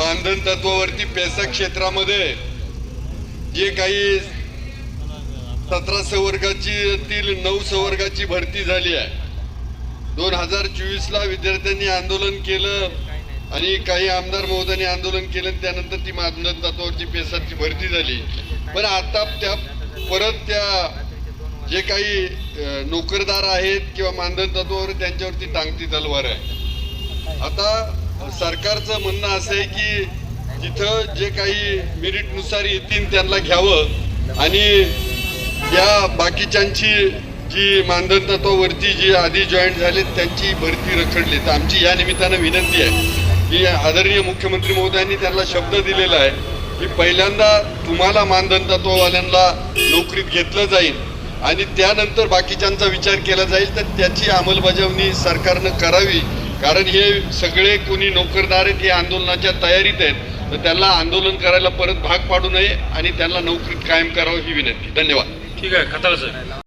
मानधन तत्वावरती पेसा क्षेत्रामध्ये जे काही 17 संवर्गाची 9 संवर्गाची भरती झाली आहे। 2024 ला विद्यार्थ्यांनी आंदोलन केलं आणि काही आमदार महोदयांनी आंदोलन केलं, त्यानंतर ती मानधन तत्वावरची पेसाची भरती झाली। पण आता परत त्या जे काही नोकरदार आहेत किंवा मानधन तत्वावर त्यांच्यावरती टांगती तलवार आहे। आता सरकारचं म्हणणं असं आहे की जिथं जे काही मेरिटनुसार येतील त्यांना घ्यावं आणि या बाकीच्यांची जी मानधन तत्वावरती जी आधी जॉईन झाले त्यांची भरती रखडली। तर आमची या निमित्तानं विनंती आहे की आदरणीय मुख्यमंत्री महोदयांनी त्यांना शब्द दिलेला आहे की पहिल्यांदा तुम्हाला मानधन तत्ववाल्यांना नोकरीत घेतलं जाईल आणि त्यानंतर बाकीच्यांचा विचार केला जाईल। तर त्याची अंमलबजावणी सरकारनं करावी, कारण हे सगळे कोणी नोकरदार आहेत हे आंदोलनाच्या तयारीत आहेत, तर त्यांना आंदोलन करायला परत भाग पाडू नये आणि त्यांना नोकरीत कायम करावं ही विनंती। धन्यवाद। ठीक आहे, खताळ सर।